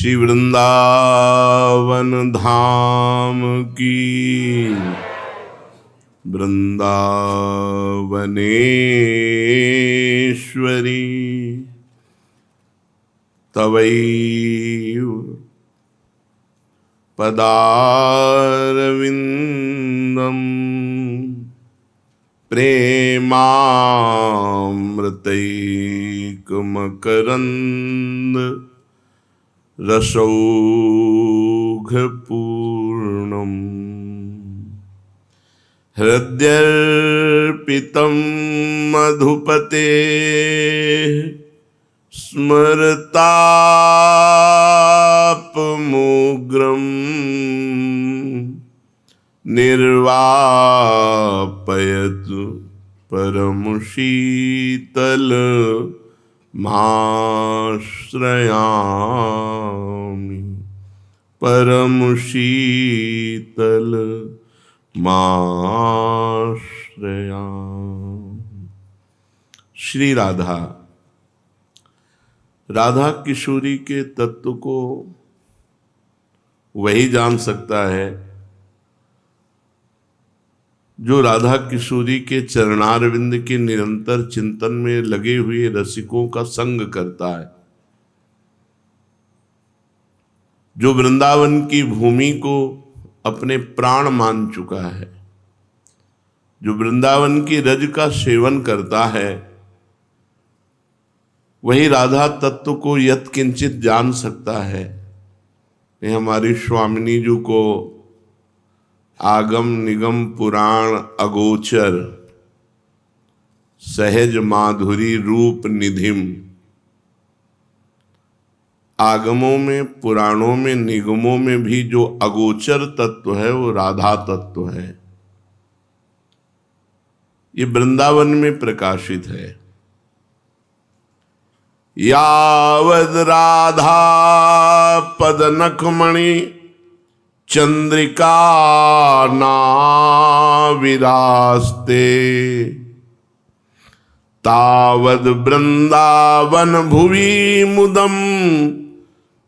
श्री वृंदावन धाम की, वृंदावनेश्वरी तवैव पदारविंदम प्रेमामृतैकमकरंद रसौघपूर्णम् हृद्यर्पितं मधुपते स्मरतापमुग्रं निर्वापयतु परमशीतल माश्रयामि परमशीतल माश्रयामि। श्री राधा राधा किशोरी के तत्व को वही जान सकता है जो राधा किशोरी के चरणारविंद के निरंतर चिंतन में लगे हुए रसिकों का संग करता है, जो वृंदावन की भूमि को अपने प्राण मान चुका है, जो वृंदावन की रज का सेवन करता है, वही राधा तत्व को यत्किंचित जान सकता है। ये हमारी स्वामिनी जी को आगम निगम पुराण अगोचर सहज माधुरी रूप निधिम, आगमों में पुराणों में निगमों में भी जो अगोचर तत्व है वो राधा तत्व है। ये वृंदावन में प्रकाशित है। यावद राधा पद नखमणि चंद्रिका नाविरास्ते तावद वृंदावन भुवि मुदम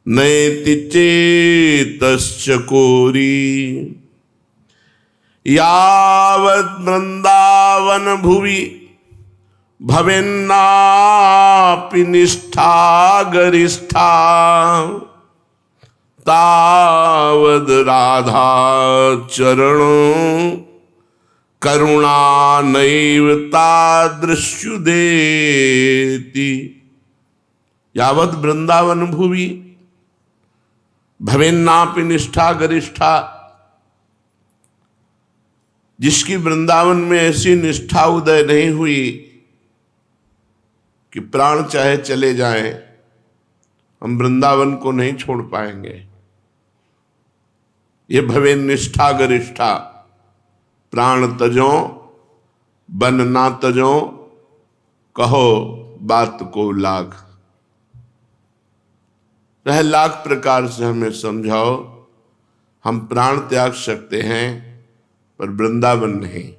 नैति चेतश्चकोरी। यावद वृंदावन भुवि भवेन्नापि निष्ठा गरिष्ठा तावद राधा चरणों करुणा नैव तादृश्युदेति। यावद वृंदावन भुवि भवेन्नापि निष्ठा गरिष्ठा, जिसकी वृंदावन में ऐसी निष्ठा उदय नहीं हुई कि प्राण चाहे चले जाएं, हम वृंदावन को नहीं छोड़ पाएंगे। ये भवे निष्ठा गरिष्ठा, प्राण तजो बन ना तजो, कहो बात को लाख। चाहे लाख प्रकार से हमें समझाओ, हम प्राण त्याग सकते हैं पर वृंदावन नहीं।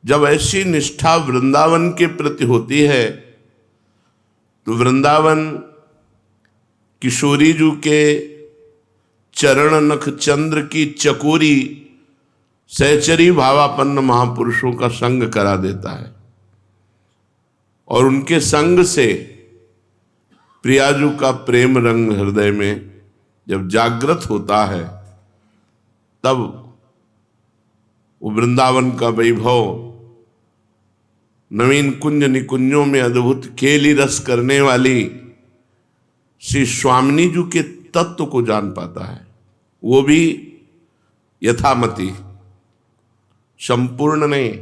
जब ऐसी निष्ठा वृंदावन के प्रति होती है तो वृंदावन किशोरी जी के चरण नख चंद्र की चकोरी सहचरी भावापन्न महापुरुषों का संग करा देता है, और उनके संग से प्रियाजू का प्रेम रंग हृदय में जब जागृत होता है, तब वो वृंदावन का वैभव नवीन कुंज निकुंजों में अद्भुत केली रस करने वाली श्री स्वामिनी जी के तत्व को जान पाता है। वो भी यथामति, संपूर्ण नहीं।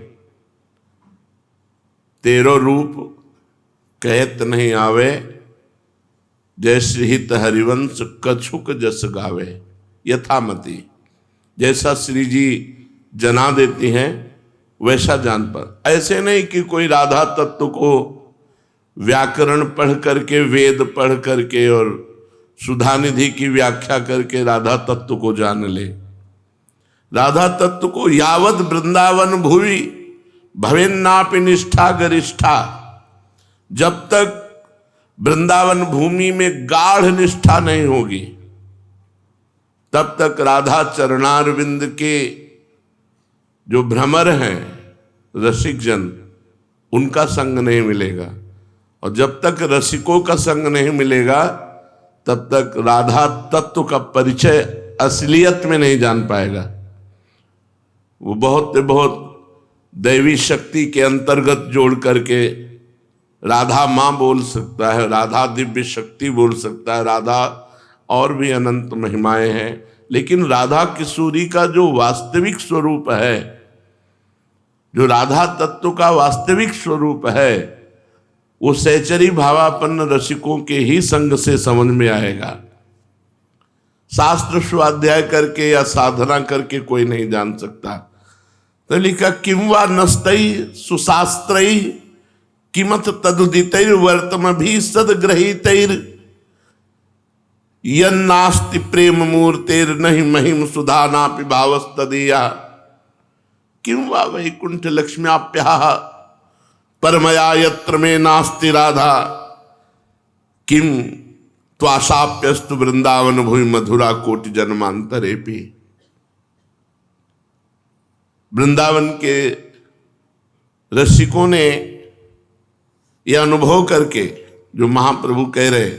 तेरो रूप कहत नहीं आवे, जैसे हित हरिवंश कछुक जस गावे। यथामति, जैसा श्री जी जना देती हैं वैसा जान पर। ऐसे नहीं कि कोई राधा तत्व को व्याकरण पढ़ करके, वेद पढ़ करके और सुधानिधि की व्याख्या करके राधा तत्व को जान ले। राधा तत्व को यावत वृंदावन भुवि भवेन्नापि निष्ठा गरिष्ठा, जब तक वृंदावन भूमि में गाढ़ निष्ठा नहीं होगी, तब तक राधा चरणारविंद के जो भ्रमर हैं रसिक जन, उनका संग नहीं मिलेगा। और जब तक रसिकों का संग नहीं मिलेगा तब तक राधा तत्व का परिचय असलियत में नहीं जान पाएगा। वो बहुत दैवी शक्ति के अंतर्गत जोड़ करके राधा माँ बोल सकता है, राधा दिव्य शक्ति बोल सकता है, राधा और भी अनंत महिमाएं हैं, लेकिन राधा किशोरी का जो वास्तविक स्वरूप है, जो राधा तत्व का वास्तविक स्वरूप है, वो सहचरी भावापन्न रसिकों के ही संग से समझ में आएगा। शास्त्र स्वाध्याय करके या साधना करके कोई नहीं जान सकता। तो लिखा किम वा नस्तई सुशास्त्रई किमत तदुदितैर वर्तम भी सदग्रहीतैर यन्नास्ति प्रेम मूर्तेर नहीं महिम सुधा नापि भावस्तदीया किम वा वैकुंठ लक्ष्म्याप्या परमया यत्र में नास्ति राधा किम त्वाशाप्यस्तु वृंदावन भूमि मधुरा कोटि जन्मांतरेपि। वृंदावन के रसिकों ने यह अनुभव करके जो महाप्रभु कह रहे,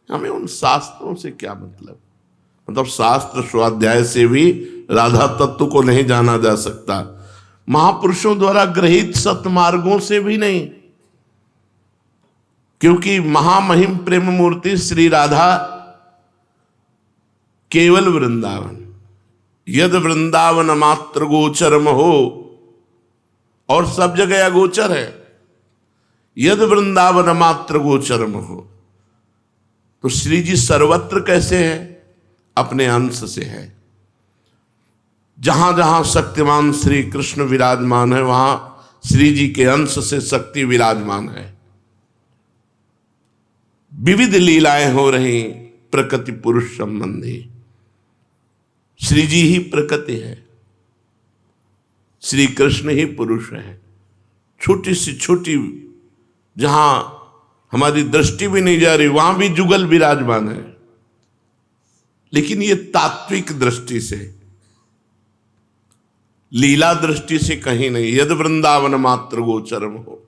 हमें उन शास्त्रों से क्या मतलब शास्त्र स्वाध्याय से भी राधा तत्व को नहीं जाना जा सकता, महापुरुषों द्वारा गृहीत सतमार्गों से भी नहीं, क्योंकि महामहिम प्रेम मूर्ति श्री राधा केवल वृंदावन, यद वृंदावन मात्र गोचरम हो, और सब जगह अगोचर है, यद वृंदावन मात्र गोचरम हो। तो श्री जी सर्वत्र कैसे है? अपने अंश से है। जहां जहां शक्तिमान श्री कृष्ण विराजमान है, वहां श्री जी के अंश से शक्ति विराजमान है। विविध लीलाएं हो रही प्रकृति पुरुष संबंधी। श्री जी ही प्रकृति है, श्री कृष्ण ही पुरुष है। छोटी सी छोटी, जहां हमारी दृष्टि भी नहीं जा रही, वहां भी जुगल विराजमान है, लेकिन ये तात्विक दृष्टि से, लीला दृष्टि से कहीं नहीं। यद वृंदावन मात्र गोचरम हो,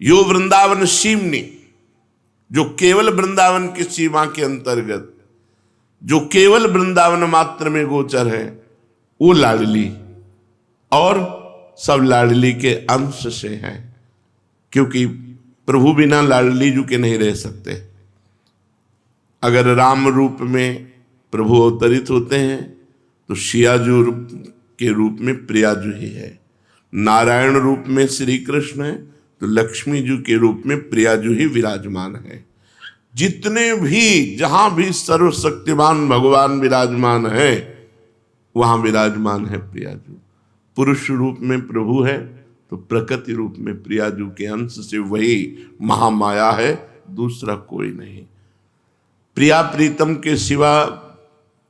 यो वृंदावन सीमनी, जो केवल वृंदावन की सीमा के अंतर्गत, जो केवल वृंदावन मात्र में गोचर है, वो लाडली, और सब लाडली के अंश से है, क्योंकि प्रभु बिना लाडली जी के नहीं रह सकते। अगर राम रूप में प्रभु अवतरित होते हैं तो शियाजू के रूप में प्रियाजू ही है, नारायण रूप में श्री कृष्ण है तो लक्ष्मी जी के रूप में प्रियाजू ही विराजमान है। जितने भी, जहां भी सर्वशक्तिमान भगवान विराजमान है, वहां विराजमान है प्रियाजू। पुरुष रूप में प्रभु है तो प्रकृति रूप में प्रियाजू के अंश से वही महामाया है, दूसरा कोई नहीं। प्रिया प्रीतम के सिवा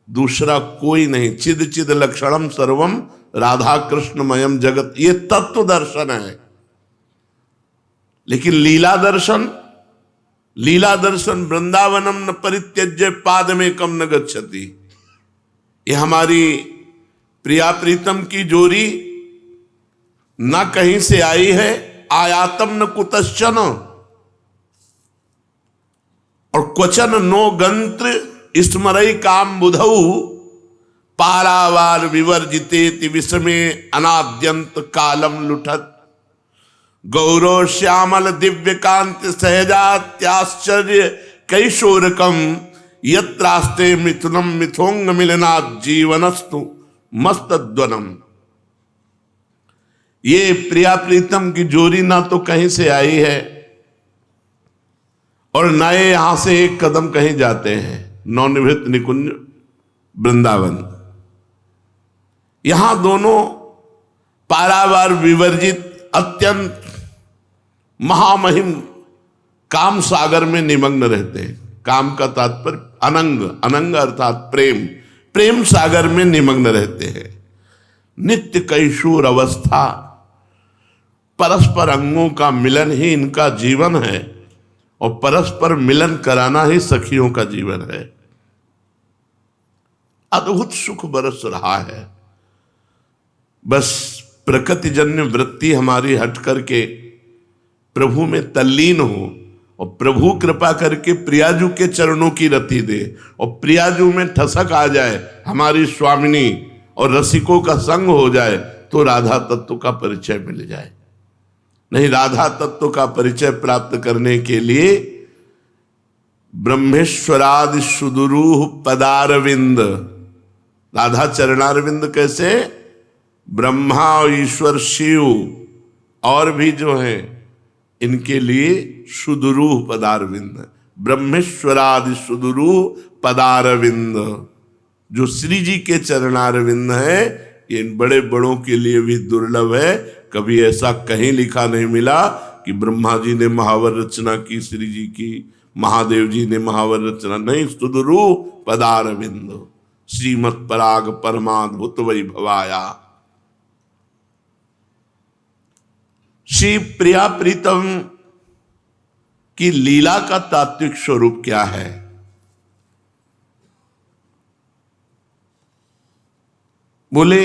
दूसरा कोई नहीं। चिद चिद लक्षणम सर्वम राधा कृष्णमयम जगत, ये तत्व दर्शन है। लेकिन लीला दर्शन वृंदावनम न परित्यज्य पादमेकम न गच्छति, ये हमारी प्रिया प्रीतम की जोड़ी न कहीं से आई है, आयातम न कुतश्चन, और क्वचन नो गंत्र स्मरई काम बुधौ पारावार विवर्जितेति विषमे अनाद्यंत कालम लुठत गौरव श्यामल दिव्य कांति सहजात्याश्चर्य कैशोरकम यत्रास्ते मिथुनम मिथोंग मिलना जीवनस्तु मस्तद्वनम। ये प्रिया प्रीतम की जोड़ी ना तो कहीं से आई है और ना ये यहां से एक कदम कहीं जाते हैं। नवनिवृत्त निकुंज वृंदावन, यहां दोनों पारावार विवर्जित अत्यंत महामहिम काम सागर में निमग्न रहते हैं। काम का तात्पर्य अनंग, अनंग अर्थात प्रेम, प्रेम सागर में निमग्न रहते हैं। नित्य कैशोर अवस्था, परस्पर अंगों का मिलन ही इनका जीवन है। और परस्पर मिलन कराना ही सखियों का जीवन है। अद्भुत सुख बरस रहा है। बस प्रकृतिजन्य वृत्ति हमारी हट करके प्रभु में तल्लीन हो और प्रभु कृपा करके प्रियाजू के चरणों की रति दे और प्रियाजू में ठसक आ जाए हमारी स्वामिनी और रसिकों का संग हो जाए तो राधा तत्व का परिचय मिल जाए। नहीं, राधा तत्व का परिचय प्राप्त करने के लिए ब्रह्मेश्वरादि सुदुरूह पदारविंद, राधा चरणारविंद कैसे, ब्रह्मा और ईश्वर शिव और भी जो है इनके लिए सुदुरूह पदारविंद, ब्रह्मेश्वरादि सुदुरूह पदारविंद, जो श्री जी के चरणारविंद है, ये इन बड़े बड़ों के लिए भी दुर्लभ है। कभी ऐसा कहीं लिखा नहीं मिला कि ब्रह्मा जी ने महावर रचना की श्री जी की, महादेव जी ने महावर रचना, नहीं, सुदुरूह पदारविंद, श्रीमत् पराग परमाद्भुत वैभवाया। श्री प्रिया प्रीतम की लीला का तात्विक स्वरूप क्या है? बोले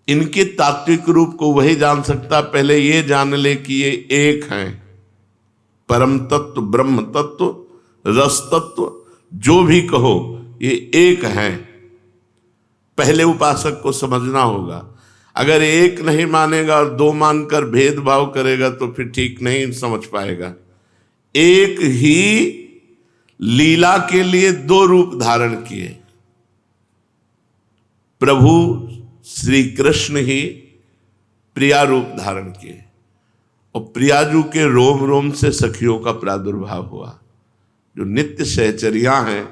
इनके तात्विक रूप को वही जान सकता, पहले ये जान ले कि ये एक हैं, परम तत्व, ब्रह्म तत्व, रस तत्व, जो भी कहो ये एक हैं। पहले उपासक को समझना होगा। अगर एक नहीं मानेगा और दो मानकर भेदभाव करेगा तो फिर ठीक नहीं समझ पाएगा। एक ही लीला के लिए दो रूप धारण किए। प्रभु श्री कृष्ण ही प्रिया रूप धारण किए और प्रियाजू के रोम रोम से सखियों का प्रादुर्भाव हुआ। जो नित्य सहचर्या हैं,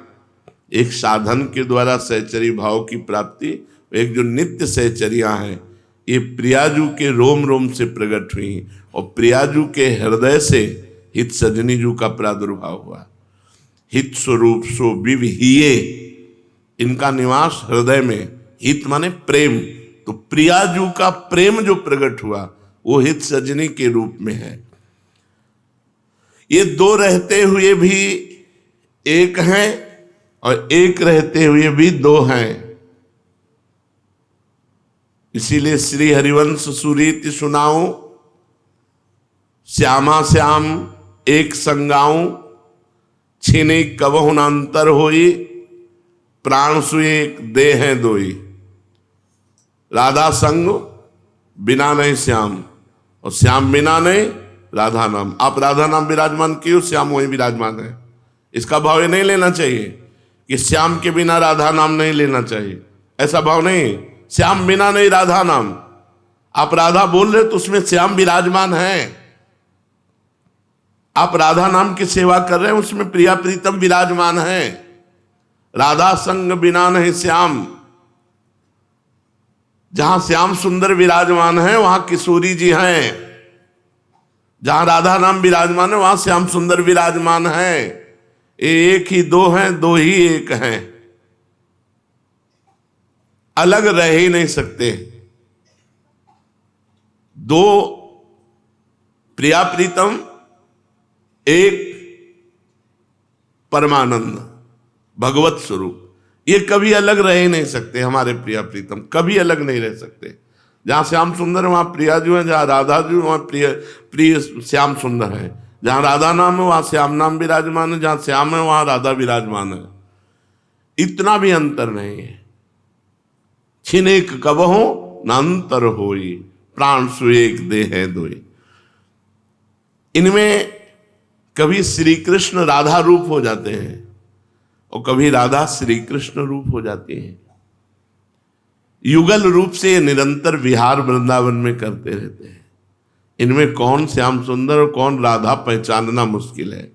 एक साधन के द्वारा सहचरी भाव की प्राप्ति, एक जो नित्य सहचर्या हैं, ये प्रियाजू के रोम रोम से प्रकट हुई और प्रियाजू के हृदय से हित सजनी जू का प्रादुर्भाव हुआ। हित स्वरूप सो विविहिये, इनका निवास हृदय में, हित माने प्रेम, तो प्रियाजू का प्रेम जो प्रकट हुआ वो हित सजनी के रूप में है। ये दो रहते हुए भी एक हैं और एक रहते हुए भी दो हैं। इसीलिए श्री हरिवंश सुरीति सुनाऊं, श्यामा श्याम एक संगाऊं, छीने कबहु न अंतर होई, प्राण सुई एक देह दोई। राधा संग बिना नहीं श्याम और श्याम बिना नहीं राधा नाम। आप राधा नाम विराजमान किए, श्याम वही विराजमान है। इसका भाव ये नहीं लेना चाहिए कि श्याम के बिना राधा नाम नहीं लेना चाहिए, ऐसा भाव नहीं। श्याम बिना नहीं राधा नाम। आप राधा बोल रहे तो उसमें श्याम विराजमान है। आप राधा नाम की सेवा कर रहे हैं, उसमें प्रिया प्रीतम विराजमान है। राधा संग बिना नहीं श्याम। जहां श्याम सुंदर विराजमान है वहां किशोरी जी हैं। जहां राधा नाम विराजमान है वहां श्याम सुंदर विराजमान है। एक ही दो हैं, दो ही एक हैं, अलग रह ही नहीं सकते। दो प्रिया प्रीतम, एक परमानंद भगवत स्वरूप, ये कभी अलग रह ही नहीं सकते। हमारे प्रिया प्रीतम कभी अलग नहीं रह सकते। जहां श्याम सुंदर वहां प्रिया जो है, जहां राधा जो वहां प्रिय श्याम सुंदर है। जहां राधा नाम है वहां श्याम नाम विराजमान है, जहां श्याम है वहां राधा विराजमान है। इतना भी अंतर नहीं है। छिनेक कबहु न अंतर होई, प्राण सुएक देह दोई। इनमें कभी श्री कृष्ण राधा रूप हो जाते हैं और कभी राधा श्री कृष्ण रूप हो जाती हैं। युगल रूप से ये निरंतर विहार वृंदावन में करते रहते हैं। इनमें कौन श्याम सुंदर और कौन राधा पहचानना मुश्किल है।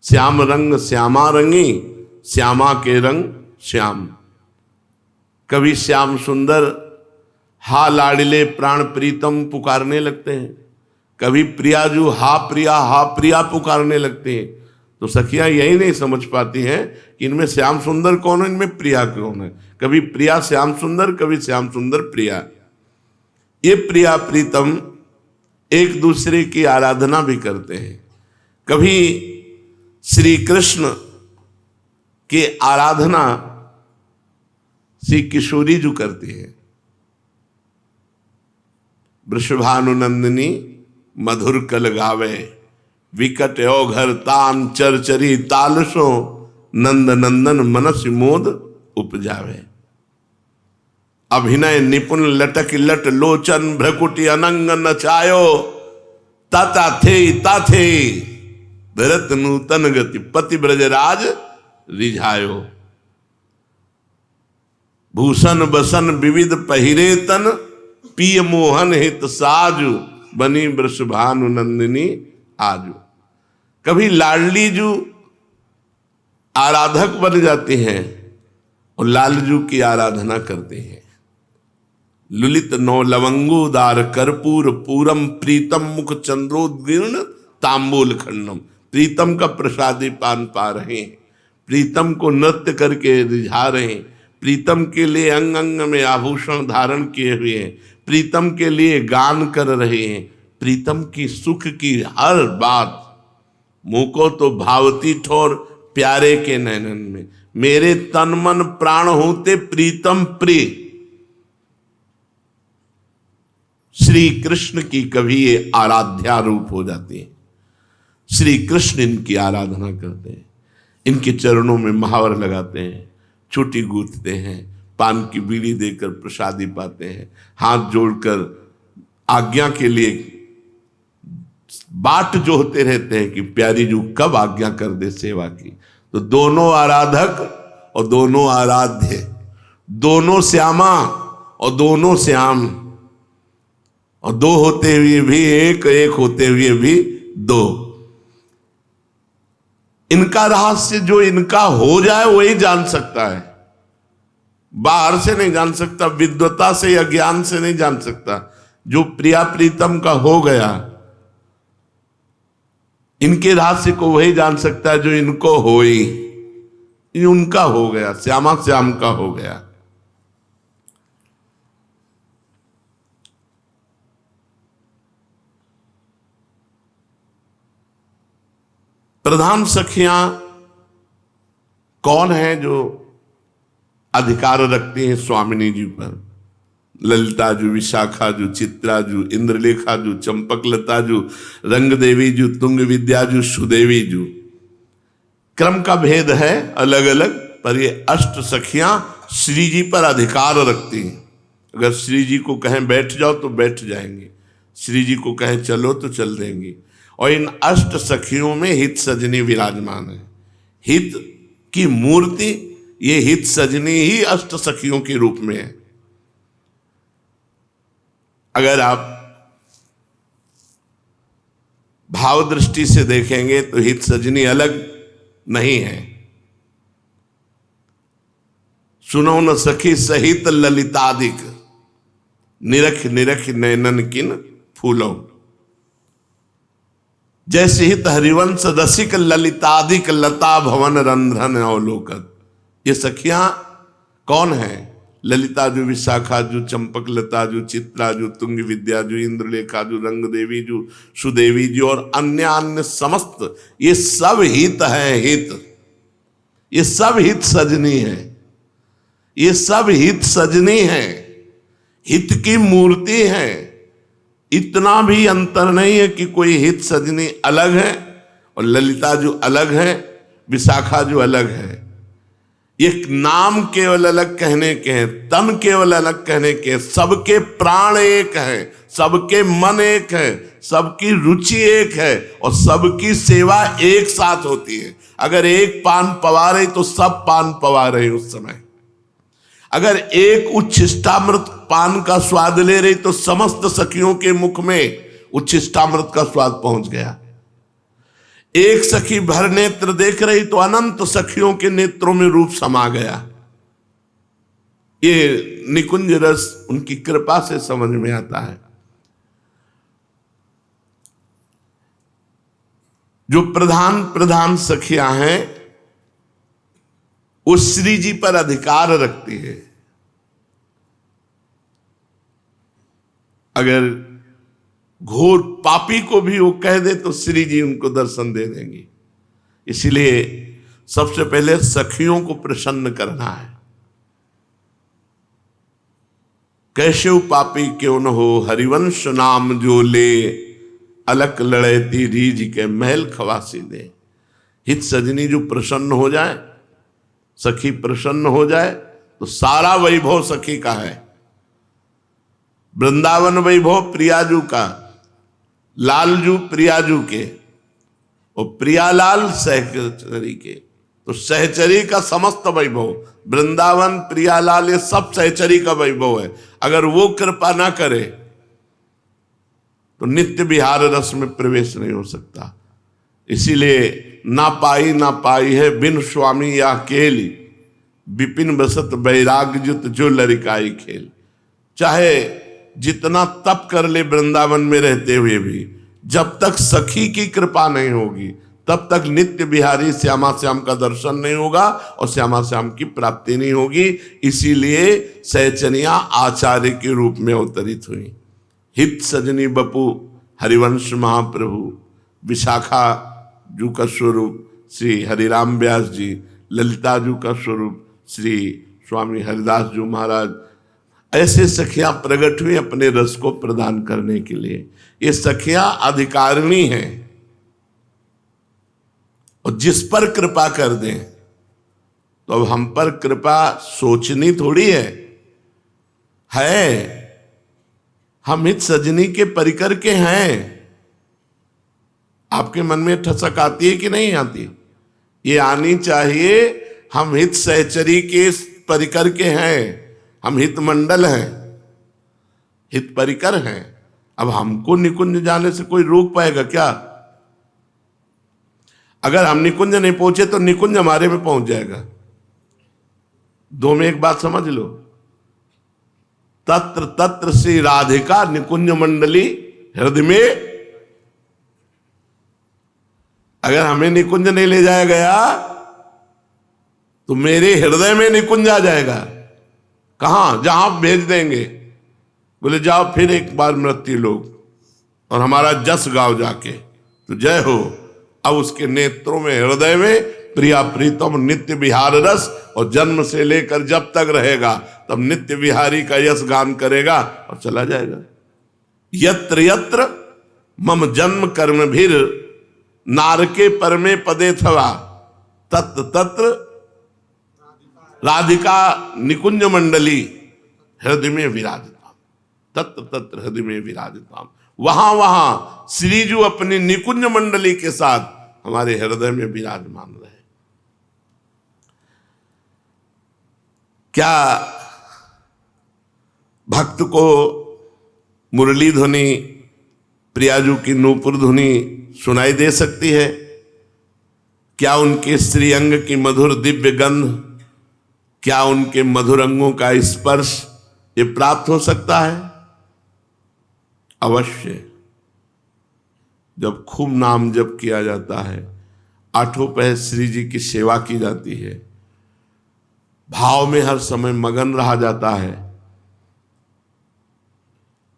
श्याम रंग श्यामा रंगी, श्यामा के रंग श्याम। कभी श्याम सुंदर हा लाडले प्राण प्रीतम पुकारने लगते हैं, कभी प्रियाजू हा प्रिया पुकारने लगते हैं। तो सखियां यही नहीं समझ पाती हैं कि इनमें श्याम सुंदर कौन है, इनमें प्रिया कौन है। कभी प्रिया श्याम सुंदर, कभी श्याम सुंदर प्रिया। ये प्रिया प्रीतम एक दूसरे की आराधना भी करते हैं। कभी श्री कृष्ण की आराधना श्री किशोरी जी करती है। वृषभानुनंदिनी मधुर कल गावे, विकट औघर तान चरचरी तालसो, नंद नंदन मनस मोद उपजावे। अभिनय निपुण लटक लट लोचन, भ्रकुटी अनंग नचायो, ताता थे भरत नूतन गति, पति ब्रजराज रिझायो। भूषण बसन विविध पहिरे तन, पिय मोहन हित साजु, बनी वृषभानु नंदिनी आजू। कभी लाडली जू आराधक बन जाती हैं और लालजू की आराधना करते हैं। लुलित नौ लवंगोदार कर्पूर पूरम, प्रीतम मुख चंद्रोदीर्ण तांबूल खंडम। प्रीतम का प्रसादी पान पा रहे हैं, प्रीतम को नृत्य करके रिझा रहे हैं, प्रीतम के लिए अंग अंग में आभूषण धारण किए हुए हैं, प्रीतम के लिए गान कर रहे हैं, प्रीतम की सुख की हर बात। मुँह को तो भावती ठोर प्यारे के नैनन में, मेरे तन मन प्राण होते प्रीतम प्रिय। श्री कृष्ण की कभी ये आराध्या रूप हो जाती है। श्री कृष्ण इनकी आराधना करते हैं, इनके चरणों में महावर लगाते हैं, चोटी गूंथते हैं, पान की बीड़ी देकर प्रसादी पाते हैं, हाथ जोड़कर आज्ञा के लिए बाट जोहते रहते हैं कि प्यारी जू कब आज्ञा कर दे सेवा की। तो दोनों आराधक और दोनों आराध्य, दोनों श्यामा और दोनों श्याम, और दो होते हुए भी एक, एक होते हुए भी दो। इनका रहस्य जो इनका हो जाए वही जान सकता है, बाहर से नहीं जान सकता, विद्वता से या ज्ञान से नहीं जान सकता। जो प्रिया प्रीतम का हो गया, इनके रहस्य को वही जान सकता है जो इनको होई, उनका हो गया, श्यामा श्याम का हो गया। प्रधान सखियां कौन है जो अधिकार रखती हैं स्वामिनी जी पर? ललिता जू, विशाखा जू, चित्रा जू, इंद्रलेखा जू, चंपकलता जू, रंग देवी जू, तुंग विद्या जू, सुदेवी जू। क्रम का भेद है अलग अलग, पर ये अष्ट सखियां श्री जी पर अधिकार रखती हैं। अगर श्री जी को कहें बैठ जाओ तो बैठ जाएंगे, श्री जी को कहें चलो तो चल देंगी। और इन अष्ट सखियों में हित सजनी विराजमान है। हित की मूर्ति ये हित सजनी ही अष्ट सखियों के रूप में है। अगर आप भाव दृष्टि से देखेंगे तो हित सजनी अलग नहीं है। सुनो न सखी सहित ललितादिक, निरख निरख नैनन किन फूलो। जैसे हित हरिवंश रसिक ललितादिक, लता भवन रंध्रन अवलोकत। ये सखियां कौन है? ललिता जू, विशाखा जू, चंपक लता जू, चित्रा जू, तुंग विद्या जू, इंद्रलेखा जू, रंग देवी जू, सुदेवी जू और अन्य अन्य समस्त, ये सब हित है। हित, ये सब हित सजनी है, ये सब हित सजनी है, हित की मूर्ति है। इतना भी अंतर नहीं है कि कोई हित सजनी अलग है और ललिता जो अलग है, विशाखा जो अलग है। एक नाम केवल अलग कहने के हैं, तन केवल अलग कहने के, सबके प्राण एक है, सबके मन एक है, सबकी रुचि एक है और सबकी सेवा एक साथ होती है। अगर एक पान पवा रही तो सब पान पवा रहे उस समय। अगर एक उच्छिष्टामृत पान का स्वाद ले रही तो समस्त सखियों के मुख में उच्छिष्टामृत का स्वाद पहुंच गया। एक सखी भर नेत्र देख रही तो अनंत सखियों के नेत्रों में रूप समा गया। ये निकुंज रस उनकी कृपा से समझ में आता है। जो प्रधान प्रधान सखियां हैं वो श्री जी पर अधिकार रखती है। अगर घोर पापी को भी वो कह दे तो श्री जी उनको दर्शन दे देंगी। इसीलिए सबसे पहले सखियों को प्रसन्न करना है। कैसे पापी क्यों न हो हरिवंश नाम जो ले, अलक लड़ेती रीझ के महल खवासी दे। हित सजनी जो प्रसन्न हो जाए, सखी प्रसन्न हो जाए तो सारा वैभव सखी का है। वृंदावन वैभव प्रियाजू का, लालजू प्रियाजू के और प्रियालाल सहचरी के। तो सहचरी का समस्त वैभव, वृंदावन प्रियालाल ये सब सहचरी का वैभव है। अगर वो कृपा ना करे तो नित्य विहार रस में प्रवेश नहीं हो सकता। इसीलिए ना पाई है बिन स्वामी या केली, विपिन बसत बैराग्युत जो लरिकाई खेल। चाहे जितना तप कर ले वृंदावन में रहते हुए भी, जब तक सखी की कृपा नहीं होगी तब तक नित्य बिहारी श्यामा श्याम का दर्शन नहीं होगा और श्यामा श्याम की प्राप्ति नहीं होगी। इसीलिए सहचनिया आचार्य के रूप में अवतरित हुई। हित सजनी बपू हरिवंश महाप्रभु, विशाखा जू का स्वरूप श्री हरिराम व्यास जी, ललिता जू का स्वरूप श्री स्वामी हरिदास जी महाराज, ऐसे सखियां प्रकट हुई अपने रस को प्रदान करने के लिए। ये सखियां अधिकारिणी हैं और जिस पर कृपा कर दें तो अब हम पर कृपा सोचनी थोड़ी है। हम हित सजनी के परिकर के हैं। आपके मन में ठसक आती है कि नहीं आती? ये आनी चाहिए। हम हित सहचरी के परिकर के हैं, हम हित मंडल हैं, हित परिकर हैं। अब हमको निकुंज जाने से कोई रोक पाएगा क्या? अगर हम निकुंज नहीं पहुंचे तो निकुंज हमारे में पहुंच जाएगा। दो में एक बात समझ लो, तत्र तत्र श्री राधिका निकुंज मंडली हृदय में। अगर हमें निकुंज नहीं ले जाया गया तो मेरे हृदय में निकुंज आ जाएगा। कहां? जहां भेज देंगे, बोले जाओ फिर एक बार मृत्यु लोग और हमारा जस गाओ जाके, तो जय हो। अब उसके नेत्रों में, हृदय में प्रिया प्रीतम नित्य विहार रस, और जन्म से लेकर जब तक रहेगा तब नित्य विहारी का यश गान करेगा और चला जाएगा। यत्र यत्र मम जन्म कर्म भीर नारके परमे पदे थवा, तत्र तत्र राधिका निकुंज मंडली हृदय में विराजता, तत्र तत्र हृदय में विराजता। वहां वहां श्रीजू अपनी निकुंज मंडली के साथ हमारे हृदय में विराजमान रहे। क्या भक्त को मुरली ध्वनि, प्रियाजू की नूपुर ध्वनि सुनाई दे सकती है? क्या उनके श्रीअंग की मधुर दिव्य गंध, क्या उनके मधुर अंगों का स्पर्श ये प्राप्त हो सकता है? अवश्य। जब खूब नाम जप किया जाता है, आठों पहर श्री जी की सेवा की जाती है, भाव में हर समय मगन रहा जाता है,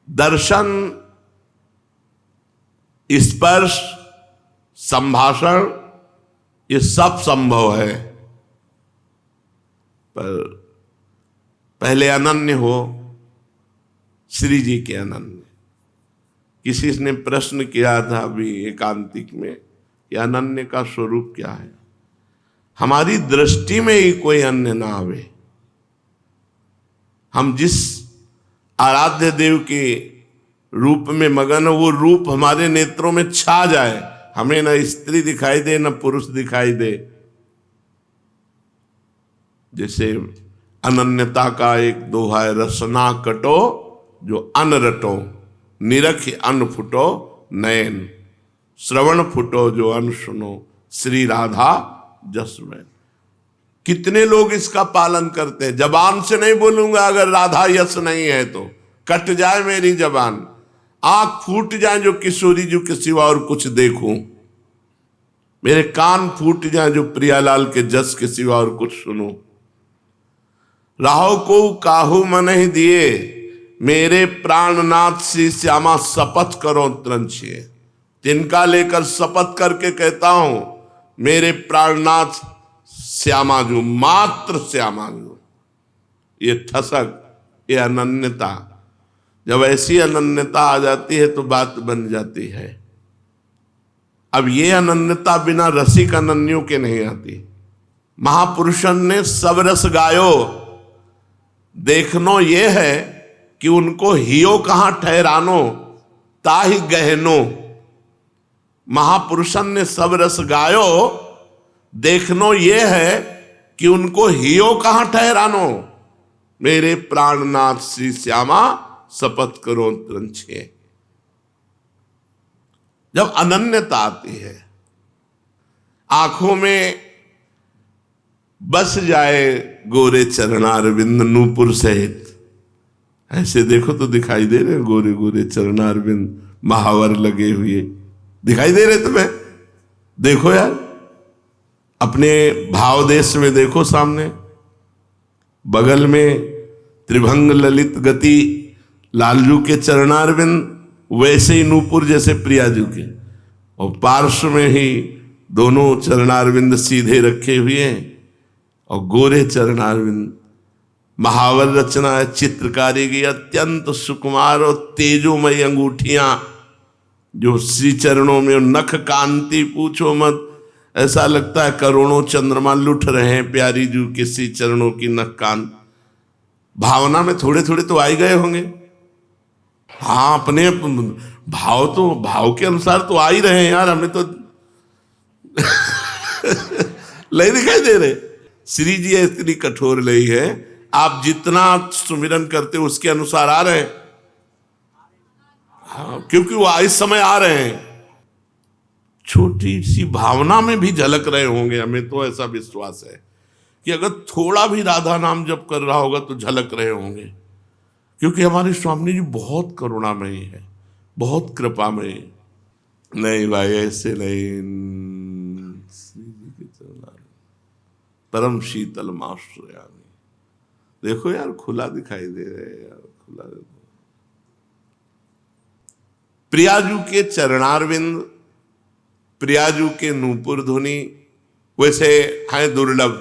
दर्शन, स्पर्श, संभाषण ये सब संभव है, पर पहले अनन्य हो, श्री जी के अनन्य। किसी ने प्रश्न किया था अभी एकांतिक में कि अनन्य का स्वरूप क्या है? हमारी दृष्टि में ही कोई अन्य ना आवे। हम जिस आराध्य देव के रूप में मगन हो, वो रूप हमारे नेत्रों में छा जाए, हमें न स्त्री दिखाई दे न पुरुष दिखाई दे। जैसे अनन्यता का एक दोहा है, रसना कटो जो अन रटो, निरख अन फुटो नयन, श्रवण फुटो जो अन सुनो, श्री राधा जस में। कितने लोग इसका पालन करते हैं? जबान से नहीं बोलूंगा अगर राधा यश नहीं है तो, कट जाए मेरी जबान, आंख फूट जाए जो किशोरी जी के सिवा और कुछ देखूं, मेरे कान फूट जाए जो प्रियालाल के जस के सिवा और कुछ सुनूं। राहो को काहू मन ही दिए, मेरे प्राणनाथ श्री श्यामा शपथ करो त्रंछिए। तिनका लेकर शपथ करके कहता हूं, मेरे प्राणनाथ श्यामाजू, मात्र श्यामाजू। ये ठसक, ये अनन्यता, जब ऐसी अनन्यता आ जाती है तो बात बन जाती है। अब ये अनन्यता बिना रसिक अनन्यों के नहीं आती। महापुरुषन ने सब रस गायो, देखनो ये है कि उनको हियो कहां ठहरानो, ताहि गहनो। महापुरुषन ने सब रस गायो, देखनो ये है कि उनको हियो कहां ठहरानो। मेरे प्राणनाथ श्री श्यामा शपथ करो त्रंछिए। जब अनन्यता आती है, आंखों में बस जाए गोरे चरणारविंद नूपुर सहित। ऐसे देखो तो दिखाई दे रहे गोरे गोरे चरणारविंद, महावर लगे हुए दिखाई दे रहे तुम्हें? देखो यार, अपने भाव देश में देखो, सामने बगल में त्रिभंग ललित गति लालजू के चरणारविंद, वैसे ही नूपुर जैसे प्रियाजू के, और पार्श्व में ही दोनों चरणारविंद सीधे रखे हुए हैं और गोरे चरणारविंद। महावर रचना है, चित्रकारी की अत्यंत सुकुमार और तेजोमयी अंगूठियां जो श्री चरणों में, नख कांति पूछो मत, ऐसा लगता है करोड़ों चंद्रमा लुट रहे हैं प्यारी जू के श्री चरणों की नख कान। भावना में थोड़े थोड़े तो आई गए होंगे। हाँ, अपने भाव तो भाव के अनुसार तो आ ही रहे हैं यार, हमें तो नहीं दिखाई दे रहे। श्री जी इतनी कठोर लई है, आप जितना सुमिरन करते हो उसके अनुसार आ रहे हैं। हाँ, क्योंकि वो इस समय आ रहे हैं, छोटी सी भावना में भी झलक रहे होंगे। हमें तो ऐसा विश्वास है कि अगर थोड़ा भी राधा नाम जप कर रहा होगा तो झलक रहे होंगे, क्योंकि हमारे स्वामी जी बहुत करुणामयी है, बहुत कृपामयी। नहीं भाई, ऐसे नहीं। परम शीतल माश्रयामि। देखो यार, खुला दिखाई दे रहे हैं यार, खुला। प्रियाजू के चरणारविंद, प्रियाजू के नूपुर धुनी वैसे हैं दुर्लभ।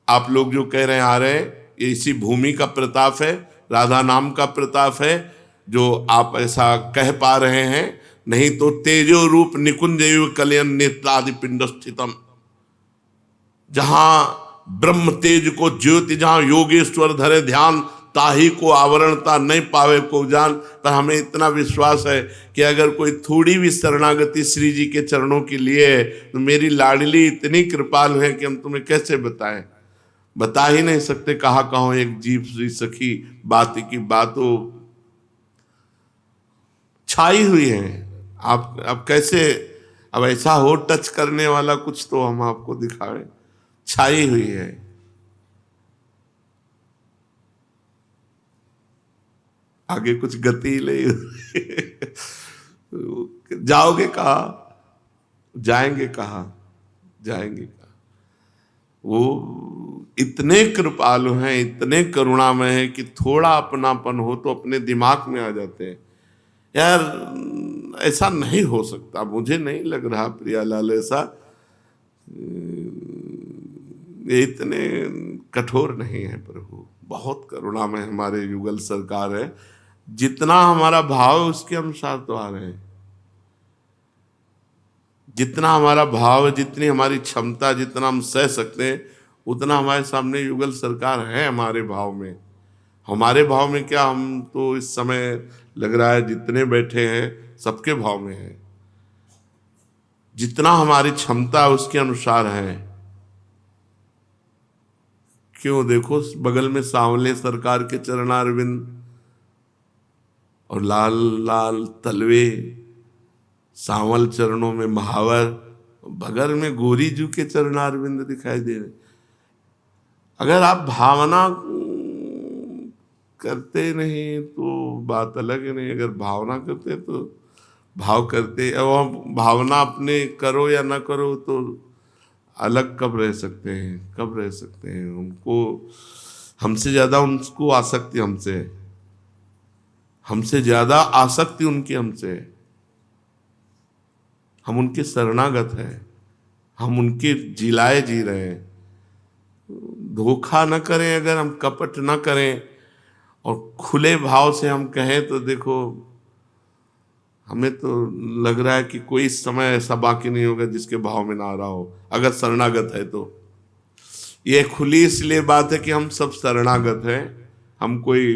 आप लोग जो कह रहे हैं आ रहे हैं, ये इसी भूमि का प्रताप है, राधा नाम का प्रताप है जो आप ऐसा कह पा रहे हैं। नहीं तो तेजो रूप निकुंजैव कलयन नेत्रादि पिंड स्थितम, जहां ब्रह्म तेज को ज्योति, जहां योगेश्वर धरे ध्यान, ताही को आवरणता नहीं पावे को जान। पर हमें इतना विश्वास है कि अगर कोई थोड़ी भी शरणागति श्री जी के चरणों के लिए है तो मेरी लाडली इतनी कृपालु है कि हम तुम्हें कैसे बताएं, बता ही नहीं सकते। कहा कहो एक जीव श्री सखी, बात की बातों छाई हुई है। आप कैसे, अब ऐसा हो टच करने वाला कुछ तो हम आपको दिखाएं। छाई हुई है। आगे कुछ गति नहीं। जाओगे कहा, जाएंगे कहा, जाएंगे कहा। वो इतने कृपालु हैं, इतने करुणामय हैं कि थोड़ा अपनापन हो तो अपने दिमाग में आ जाते हैं। यार ऐसा नहीं हो सकता, मुझे नहीं लग रहा प्रियालाल ऐसा, ये इतने कठोर नहीं है प्रभु। बहुत करुणामय हमारे युगल सरकार है। जितना हमारा भाव है उसके अनुसार तो आ रहे हैं। जितना हमारा भाव है, जितनी हमारी क्षमता, जितना हम सह सकते हैं, उतना हमारे सामने युगल सरकार है। हमारे भाव में, हमारे भाव में क्या, हम तो इस समय लग रहा है जितने बैठे हैं सबके भाव में है। जितना हमारी क्षमता उसके अनुसार है। क्यों, देखो बगल में सांवले सरकार के चरणारविंद और लाल लाल तलवे, सांवल चरणों में महावर, बगल में गोरी जू के चरणारविंद दिखाई दे रहे। अगर आप भावना करते नहीं तो बात अलग है, नहीं अगर भावना करते तो भाव करते। अब भावना अपने करो या ना करो तो अलग कब रह सकते हैं, कब रह सकते हैं। उनको हमसे ज्यादा उनको आसक्ति हमसे है। हमसे ज्यादा आसक्ति उनकी हमसे है। हम उनके शरणागत हैं, हम उनके जिलाए जी रहे हैं। धोखा न करें, अगर हम कपट न करें और खुले भाव से हम कहें तो देखो, हमें तो लग रहा है कि कोई समय ऐसा बाकी नहीं होगा जिसके भाव में ना रहा हो, अगर शरणागत है तो। ये खुली इसलिए बात है कि हम सब शरणागत हैं, हम कोई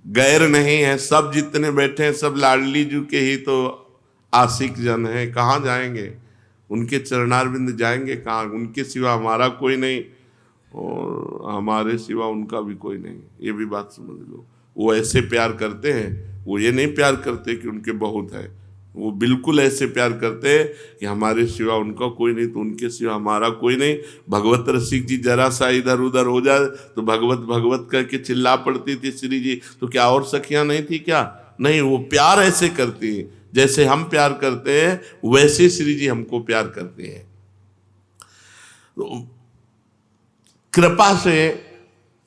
गैर नहीं है। सब जितने बैठे हैं सब लाडली जी के ही तो आशिक जन है। कहाँ जाएंगे? उनके चरणारविंद जाएंगे कहाँ? उनके सिवा हमारा कोई नहीं और हमारे सिवा उनका भी कोई नहीं। ये भी बात समझ लो। वो ऐसे प्यार करते हैं, वो ये नहीं प्यार करते कि उनके बहुत है, वो बिल्कुल ऐसे प्यार करते हैं कि हमारे सिवा उनका कोई नहीं तो उनके सिवा हमारा कोई नहीं। भगवत रसिक जी जरा सा इधर उधर हो जाए तो भगवत भगवत करके चिल्ला पड़ती थी श्री जी, तो क्या और सखियां नहीं थी क्या? नहीं, वो प्यार ऐसे करती है जैसे हम प्यार करते हैं, वैसे श्री जी हमको प्यार करते हैं। तो कृपा से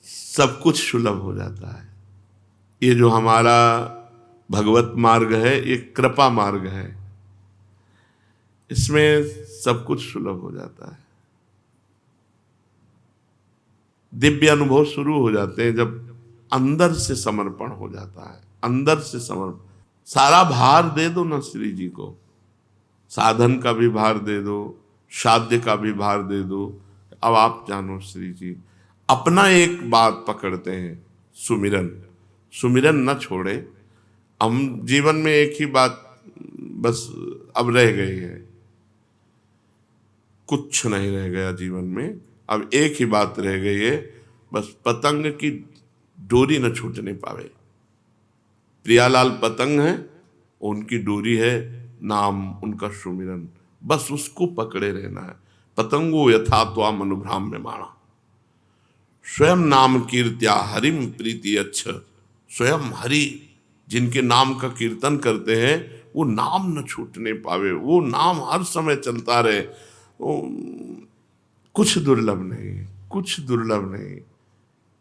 सब कुछ सुलभ हो जाता है। ये जो हमारा भगवत मार्ग है, ये कृपा मार्ग है, इसमें सब कुछ सुलभ हो जाता है। दिव्य अनुभव शुरू हो जाते हैं जब अंदर से समर्पण हो जाता है। अंदर से समर्पण, सारा भार दे दो ना श्री जी को। साधन का भी भार दे दो, साध्य का भी भार दे दो। अब आप जानो श्री जी, अपना एक बात पकड़ते हैं, सुमिरन। सुमिरन न छोड़े। हम जीवन में एक ही बात बस अब रह गई है, कुछ नहीं रह गया जीवन में। अब एक ही बात रह गई है, बस पतंग की डोरी न छूटने पावे। प्रियालाल पतंग है, उनकी डोरी है नाम, उनका सुमिरन। बस उसको पकड़े रहना है। पतंगो यथा त्वाम अनुभ्राम्य माणा, स्वयं नाम कीर्त्या हरिम प्रीति अच्छ। स्वयं हरि जिनके नाम का कीर्तन करते हैं, वो नाम न छूटने पावे, वो नाम हर समय चलता रहे। कुछ दुर्लभ नहीं, कुछ दुर्लभ नहीं।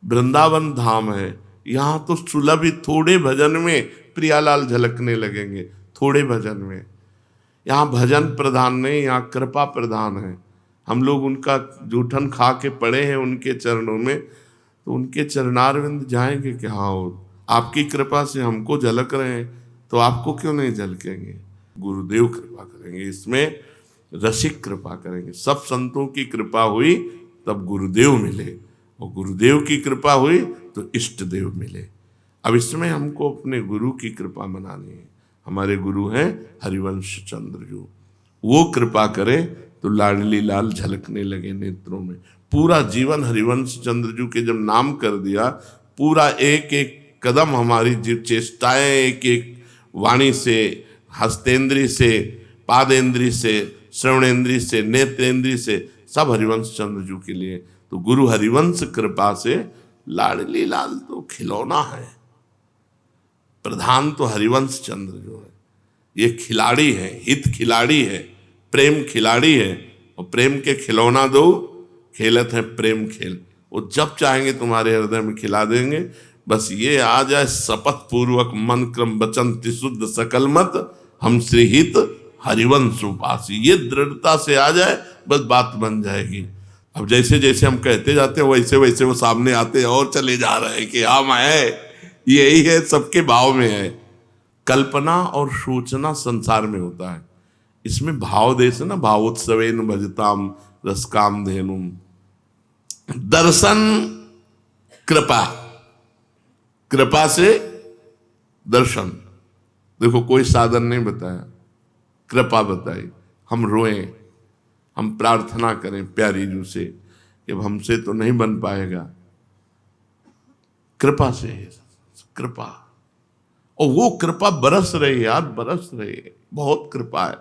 वृंदावन धाम है, यहाँ तो सुलभ ही थोड़े भजन में प्रियालाल झलकने लगेंगे। थोड़े भजन में, यहाँ भजन प्रधान नहीं, यहाँ कृपा प्रधान है। हम लोग उनका जूठन खा के पड़े हैं उनके चरणों में, तो उनके चरणारविंद जाएंगे कि हाँ आपकी कृपा से हमको झलक रहे हैं, तो आपको क्यों नहीं झलकेंगे? गुरुदेव कृपा करेंगे, इसमें रसिक कृपा करेंगे। सब संतों की कृपा हुई तब गुरुदेव मिले, और गुरुदेव की कृपा हुई तो इष्ट देव मिले। अब इसमें हमको अपने गुरु की कृपा मनानी है। हमारे गुरु हैं हरिवंश चंद्र जो, वो कृपा करे तो लाडली लाल झलकने लगे नेत्रों में। पूरा जीवन हरिवंश चंद्र जू के जब नाम कर दिया, पूरा एक एक कदम हमारी जीव चेष्टाएं, एक एक वाणी से, हस्तेंद्री से, पादेंद्री से, श्रवणेंद्री से, नेत्रेंद्री से, सब हरिवंश चंद्र जू के लिए। तो गुरु हरिवंश कृपा से लाडली लाल तो खिलौना है, प्रधान तो हरिवंश चंद्र जो है, ये खिलाड़ी है, हित खिलाड़ी है, प्रेम खिलाड़ी है। और प्रेम के खिलौना दो, खेलत है प्रेम खेल। वो जब चाहेंगे तुम्हारे हृदय में खिला देंगे। बस ये आ जाए शपथ पूर्वक मन क्रम वचन त्रिशुद्ध सकल मत, हम श्रीहित हरिवंश उपासी। ये दृढ़ता से आ जाए, बस बात बन जाएगी। अब जैसे जैसे हम कहते जाते हैं वैसे वैसे वो सामने आते और चले जा रहे हैं कि हाँ मैं, यही है, सबके भाव में है। कल्पना और सूचना संसार में होता है, इसमें भाव देश है ना। भावोत्सवेन भजताम रसकाम धेनुम। दर्शन कृपा, कृपा से दर्शन। देखो कोई साधन नहीं बताया, कृपा बताई। हम रोएं, हम प्रार्थना करें प्यारी जू से कि हमसे तो नहीं बन पाएगा, कृपा से, कृपा। और वो कृपा बरस रही है यार, बरस रही है। बहुत कृपा है,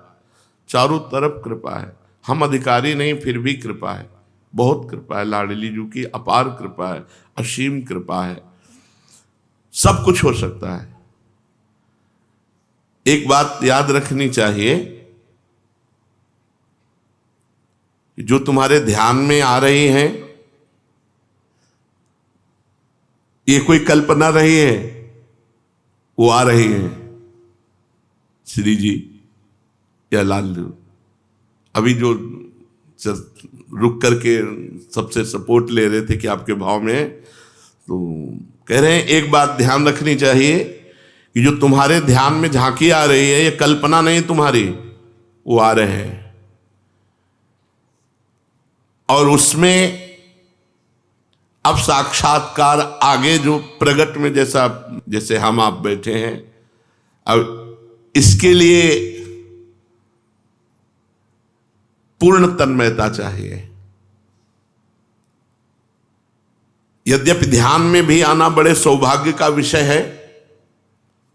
चारों तरफ कृपा है। हम अधिकारी नहीं, फिर भी कृपा है, बहुत कृपा है। लाडली जू की अपार कृपा है, असीम कृपा है। सब कुछ हो सकता है। एक बात याद रखनी चाहिए, जो तुम्हारे ध्यान में आ रही हैं, ये कोई कल्पना नहीं है। वो आ रही हैं श्री जी या लाल जी, अभी जो रुक करके सबसे सपोर्ट ले रहे थे कि आपके भाव में, तो कह रहे हैं एक बात ध्यान रखनी चाहिए कि जो तुम्हारे ध्यान में झांकी आ रही है ये कल्पना नहीं तुम्हारी, वो आ रहे हैं और उसमें अब साक्षात्कार आगे जो प्रगट में जैसे हम आप बैठे हैं, अब इसके लिए पूर्ण तन्मयता चाहिए। यद्यपि ध्यान में भी आना बड़े सौभाग्य का विषय है,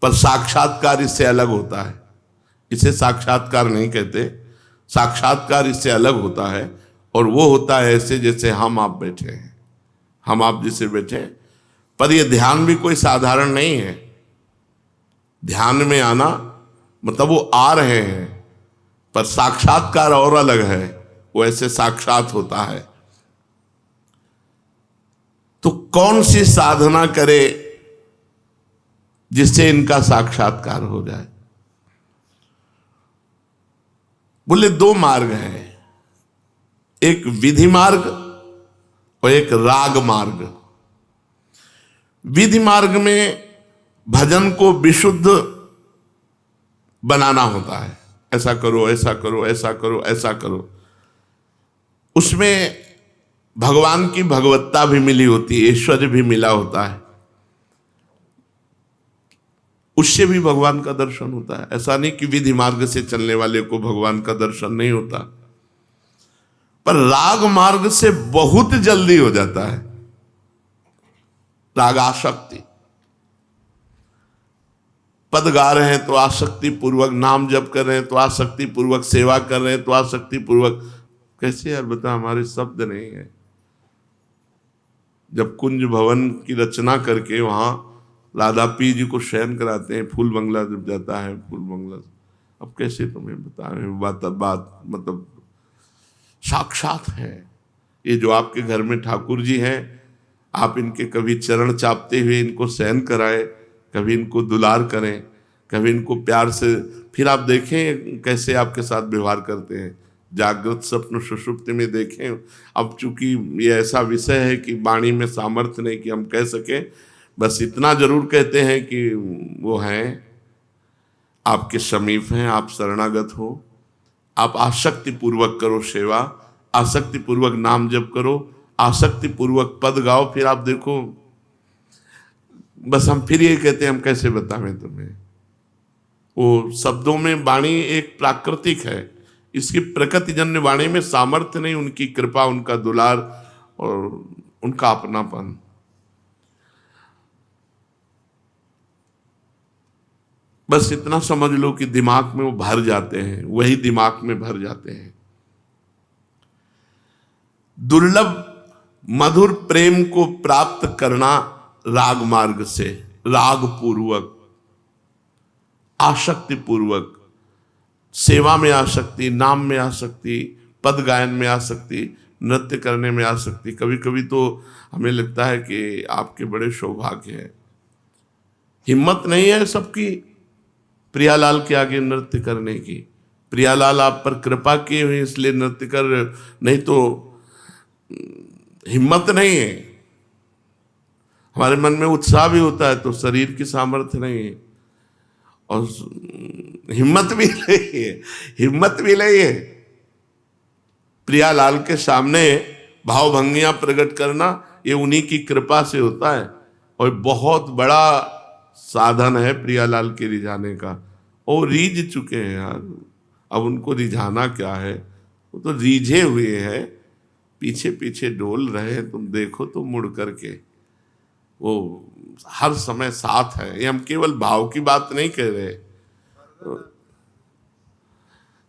पर साक्षात्कार इससे अलग होता है। इसे साक्षात्कार नहीं कहते, साक्षात्कार इससे अलग होता है और वो होता है ऐसे जैसे हम आप बैठे हैं, हम आप जिसे बैठे हैं। पर यह ध्यान भी कोई साधारण नहीं है। ध्यान में आना मतलब वो आ रहे हैं, पर साक्षात्कार और अलग है, वो ऐसे साक्षात होता है। तो कौन सी साधना करे जिससे इनका साक्षात्कार हो जाए? बोले दो मार्ग हैं, एक विधि मार्ग और एक राग मार्ग। विधि मार्ग में भजन को विशुद्ध बनाना होता है, ऐसा करो ऐसा करो ऐसा करो ऐसा करो। उसमें भगवान की भगवत्ता भी मिली होती है, ऐश्वर्य भी मिला होता है, उससे भी भगवान का दर्शन होता है। ऐसा नहीं कि विधि मार्ग से चलने वाले को भगवान का दर्शन नहीं होता, पर राग मार्ग से बहुत जल्दी हो जाता है। राग आसक्ति, पद गा रहे हैं तो आसक्ति पूर्वक, नाम जप कर रहे हैं तो आसक्ति पूर्वक, सेवा कर रहे हैं तो आसक्ति पूर्वक। कैसे यार बता, हमारे शब्द नहीं है। जब कुंज भवन की रचना करके वहां राधा पी जी को शयन कराते हैं, फूल बंगला जब जाता है, फूल बंगला, अब कैसे तुम्हें बता रहे हैं, बात मतलब साक्षात है। ये जो आपके घर में ठाकुर जी हैं, आप इनके कभी चरण चापते हुए इनको शयन कराएं, कभी इनको दुलार करें, कभी इनको प्यार से, फिर आप देखें कैसे आपके साथ व्यवहार करते हैं। जागृत स्वप्न सुषुप्ति में देखें। अब चूंकि ये ऐसा विषय है कि वाणी में सामर्थ्य नहीं कि हम कह सकें, बस इतना जरूर कहते हैं कि वो हैं, आपके समीप हैं, आप शरणागत हो, आप आसक्ति पूर्वक करो सेवा, आसक्ति पूर्वक नाम जप करो, आसक्ति पूर्वक पद गाओ। फिर आप देखो, बस हम फिर ये कहते हैं हम कैसे बतावें तुम्हें। वो शब्दों में वाणी एक प्राकृतिक है, इसकी प्रकृतिजन्य वाणी में सामर्थ्य नहीं, उनकी कृपा, उनका दुलार और उनका अपनापन। बस इतना समझ लो कि दिमाग में वो भर जाते हैं, वही दिमाग में भर जाते हैं। दुर्लभ मधुर प्रेम को प्राप्त करना राग मार्ग से, राग पूर्वक, आसक्ति पूर्वक, सेवा में आसक्ति, नाम में आसक्ति, पद गायन में आसक्ति, नृत्य करने में आसक्ति। कभी कभी तो हमें लगता है कि आपके बड़े सौभाग्य है, हिम्मत नहीं है सबकी प्रियालाल के आगे नृत्य करने की। प्रियालाल आप पर कृपा किए हुए इसलिए नृत्य कर, नहीं तो हिम्मत नहीं है। हमारे मन में उत्साह भी होता है तो शरीर की सामर्थ्य नहीं है और हिम्मत भी नहीं है, हिम्मत भी नहीं है। प्रियालाल के सामने भावभंगियां प्रकट करना ये उन्हीं की कृपा से होता है और बहुत बड़ा साधन है प्रियालाल के रिझाने का। वो रीझ चुके हैं यार, अब उनको रिझाना क्या है, वो तो रीझे हुए हैं, पीछे पीछे डोल रहे हैं। तुम देखो तो मुड़ करके, वो हर समय साथ है। ये हम केवल भाव की बात नहीं कह रहे,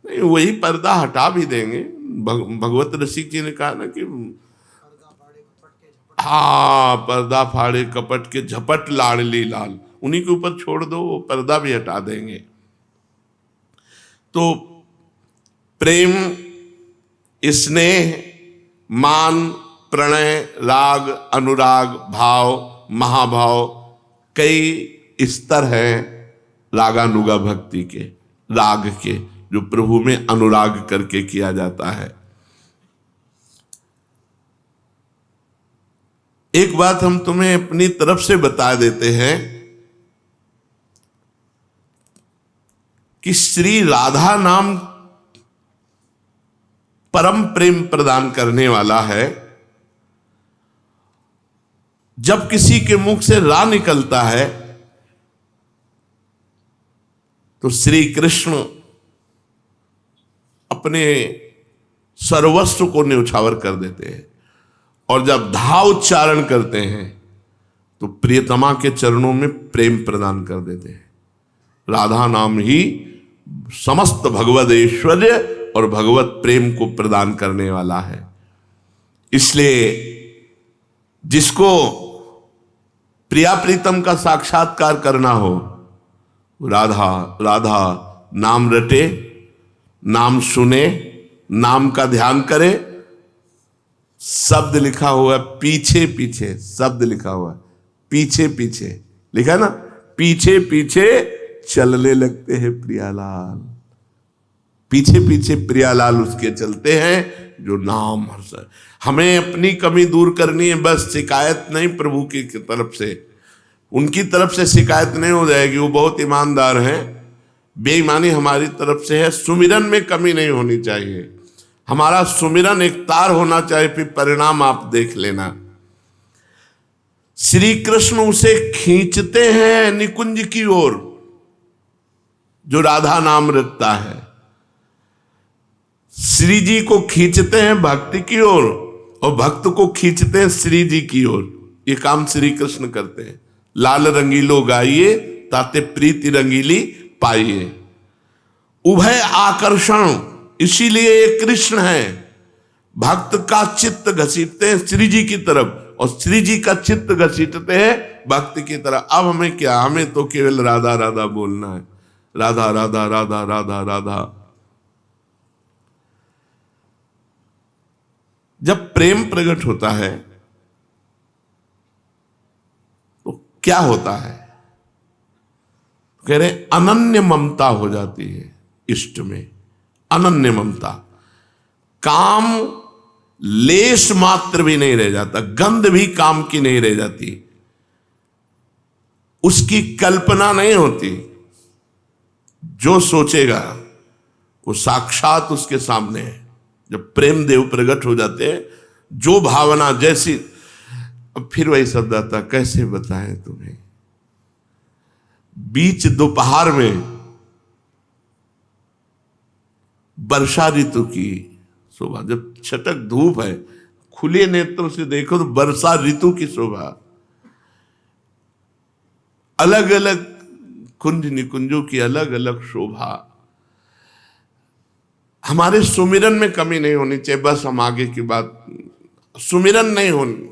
नहीं वही पर्दा हटा भी देंगे। भगवत रसिक जी ने कहा ना कि हाँ, पर्दा फाड़े कपट के झपट लाडली लाल, उन्हीं के ऊपर छोड़ दो, वो पर्दा भी हटा देंगे। तो प्रेम, स्नेह, मान, प्रणय, राग, अनुराग, भाव, महाभाव, कई स्तर हैं रागानुगा भक्ति के, राग के, जो प्रभु में अनुराग करके किया जाता है। एक बात हम तुम्हें अपनी तरफ से बता देते हैं कि श्री राधा नाम परम प्रेम प्रदान करने वाला है। जब किसी के मुख से रा निकलता है तो श्री कृष्ण अपने सर्वस्व को न्यौछावर कर देते हैं, और जब धा उच्चारण करते हैं तो प्रियतमा के चरणों में प्रेम प्रदान कर देते हैं। राधा नाम ही समस्त भगवद ऐश्वर्य और भगवत प्रेम को प्रदान करने वाला है। इसलिए जिसको प्रिया प्रीतम का साक्षात्कार करना हो, राधा राधा नाम रटे, नाम सुने, नाम का ध्यान करे। शब्द लिखा हुआ है पीछे पीछे, शब्द लिखा हुआ है पीछे पीछे, लिखा ना, पीछे पीछे चलने लगते हैं प्रियालाल, पीछे पीछे प्रियालाल उसके चलते हैं जो नाम हर्ष। हमें अपनी कमी दूर करनी है, बस शिकायत नहीं प्रभु की तरफ से, उनकी तरफ से शिकायत नहीं हो जाएगी, वो बहुत ईमानदार हैं। बेईमानी हमारी तरफ से है। सुमिरन में कमी नहीं होनी चाहिए, हमारा सुमिरन एक तार होना चाहिए, फिर परिणाम आप देख लेना। श्री कृष्ण उसे खींचते हैं निकुंज की ओर, जो राधा नाम रखता है। श्री जी को खींचते हैं भक्ति की ओर, और भक्त को खींचते हैं श्री जी की ओर। ये काम श्री कृष्ण करते हैं। लाल रंगीलो गाइए ताते प्रीति रंगीली पाइए। उभय आकर्षण, इसीलिए ये कृष्ण है। भक्त का चित्त घसीटते हैं श्री जी की तरफ, और श्री जी का चित्त घसीटते हैं भक्त की तरफ। अब हमें क्या, हमें तो केवल राधा राधा बोलना है, राधा राधा राधा राधा राधा। जब प्रेम प्रकट होता है तो क्या होता है, कह रहे अनन्य ममता हो जाती है इष्ट में, अनन्य ममता। काम लेश मात्र भी नहीं रह जाता, गंध भी काम की नहीं रह जाती, उसकी कल्पना नहीं होती। जो सोचेगा वो साक्षात उसके सामने है। जब प्रेम देव प्रकट हो जाते हैं, जो भावना जैसी, अब फिर वही शब्द आता, कैसे बताएं तुम्हें। बीच दोपहर में वर्षा ऋतु की शोभा, जब छटक धूप है, खुले नेत्रों से देखो तो वर्षा ऋतु की शोभा। अलग अलग कुंज निकुंजों की अलग अलग शोभा। हमारे सुमिरन में कमी नहीं होनी चाहिए। बस हम आगे की बात, सुमिरन नहीं होनी,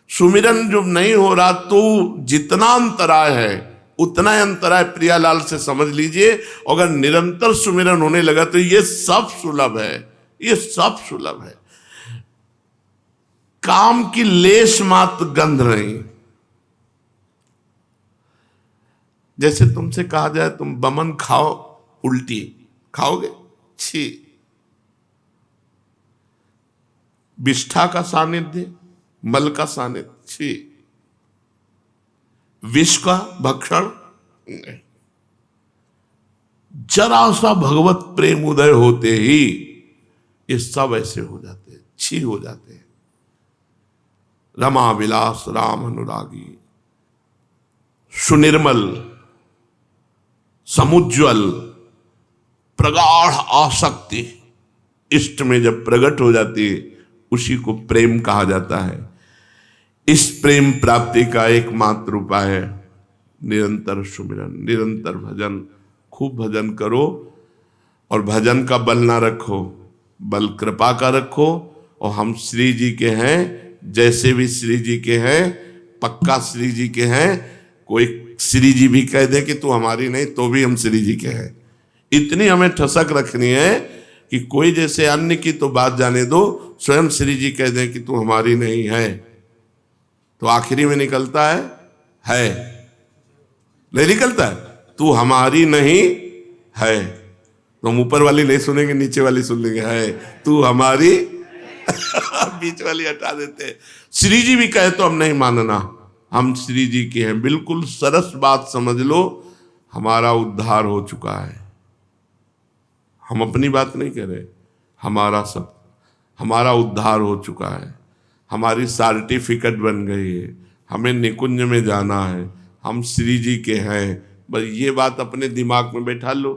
सुमिरन जो नहीं हो रहा तो जितना अंतराय है उतना अंतराय प्रियालाल से समझ लीजिए। अगर निरंतर सुमिरन होने लगा तो ये सब सुलभ है, ये सब सुलभ है। काम की लेश मात्र गंध नहीं। जैसे तुमसे कहा जाए तुम बमन खाओ, उल्टी खाओगे, छी। विष्ठा का सानिध्य, मल का सानिध्य, छी। विष का भक्षण, जरा सा भगवत प्रेम उदय होते ही ये सब ऐसे हो जाते हैं, छी हो जाते हैं। रमा विलास राम अनुरागी, सुनिर्मल, समुज्वल, प्रगाढ़ आसक्ति इष्ट में जब प्रकट हो जाती है, उसी को प्रेम कहा जाता है। इस प्रेम प्राप्ति का एकमात्र उपाय है निरंतर सुमिरन, निरंतर भजन। खूब भजन करो, और भजन का बल ना रखो, बल कृपा का रखो। और हम श्री जी के हैं, जैसे भी श्री जी के हैं, पक्का श्री जी के हैं। कोई श्री जी भी कह दे कि तू हमारी नहीं, तो भी हम श्री जी के हैं। इतनी हमें ठसक रखनी है कि कोई जैसे अन्य की तो बात जाने दो, स्वयं श्री जी कह दें कि तू हमारी नहीं है, तो आखिरी में निकलता है। नहीं निकलता है, तू हमारी नहीं है, तो हम ऊपर वाली नहीं सुनेंगे, नीचे वाली सुन लेंगे, है तू हमारी बीच वाली हटा देते हैं। श्री जी भी कहे तो हम नहीं मानना, हम श्री जी के हैं, बिल्कुल सरस बात समझ लो, हमारा उद्धार हो चुका है। हम अपनी बात नहीं कह रहे, हमारा उद्धार हो चुका है, हमारी सर्टिफिकेट बन गई है, हमें निकुंज में जाना है, हम श्री जी के हैं। बस ये बात अपने दिमाग में बैठा लो,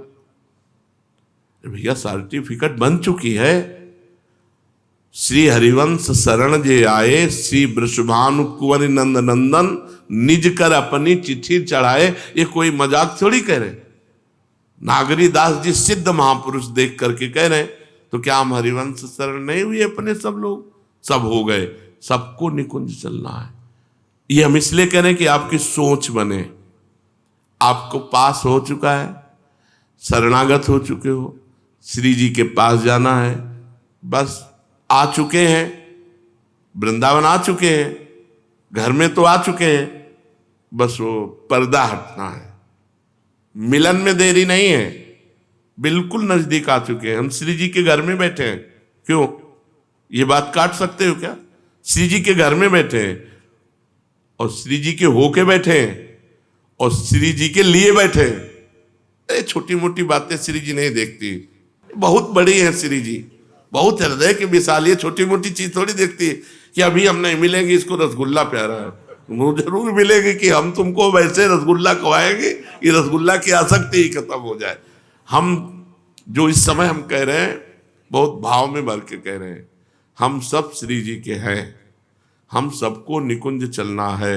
भैया सर्टिफिकेट बन चुकी है। श्री हरिवंश शरण जे आए, श्री वृषभानु कुंवर नंद नंदन, निज कर अपनी चिट्ठी चढ़ाए। ये कोई मजाक थोड़ी कह रहे, नागरी दास जी सिद्ध महापुरुष देख करके कह रहे, तो क्या हम हरिवंश शरण नहीं हुए अपने? सब लोग सब हो गए, सबको निकुंज चलना है। ये हम इसलिए कह रहे हैं कि आपकी सोच बने, आपको पास हो चुका है, शरणागत हो चुके हो, श्री जी के पास जाना है, बस आ चुके हैं, वृंदावन आ चुके हैं, घर में तो आ चुके हैं, बस वो पर्दा हटना है, मिलन में देरी नहीं है, बिल्कुल नजदीक आ चुके हैं। हम श्री जी के घर में बैठे हैं, क्यों ये बात काट सकते हो क्या? श्री जी के घर में बैठे हैं और श्री जी के होके बैठे हैं और श्री जी के लिए बैठे हैं। छोटी मोटी बातें श्री जी नहीं देखती, बहुत बड़ी है श्री जी, बहुत हृदय के विशाल, ये छोटी मोटी चीज थोड़ी देखती है कि अभी हम नहीं मिलेंगे, इसको रसगुल्ला प्यारा है, वो जरूर मिलेगी कि हम तुमको वैसे रसगुल्ला खवाएंगे कि रसगुल्ला की आसक्ति ही खत्म हो जाए। हम जो इस समय हम कह रहे हैं, बहुत भाव में भर के कह रहे हैं, हम सब श्री जी के हैं, हम सबको निकुंज चलना है,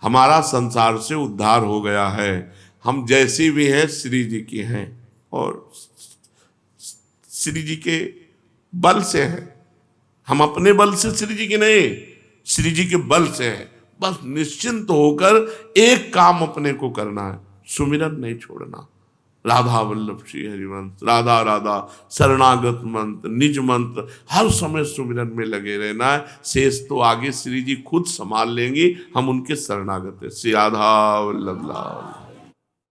हमारा संसार से उद्धार हो गया है, हम जैसी भी हैं श्री जी की हैं और श्री जी के बल से हैं। हम अपने बल से श्री जी के नहीं, श्री जी के बल से हैं। बस निश्चिंत होकर एक काम अपने को करना है, सुमिरन नहीं छोड़ना। राधा वल्लभ श्री हरिवंश, राधा राधा, शरणागत मंत्र, निज मंत्र, हर समय सुमिरन में लगे रहना है। शेष तो आगे श्री जी खुद संभाल लेंगी, हम उनके शरणागत है। श्री राधा वल्लभ लाल।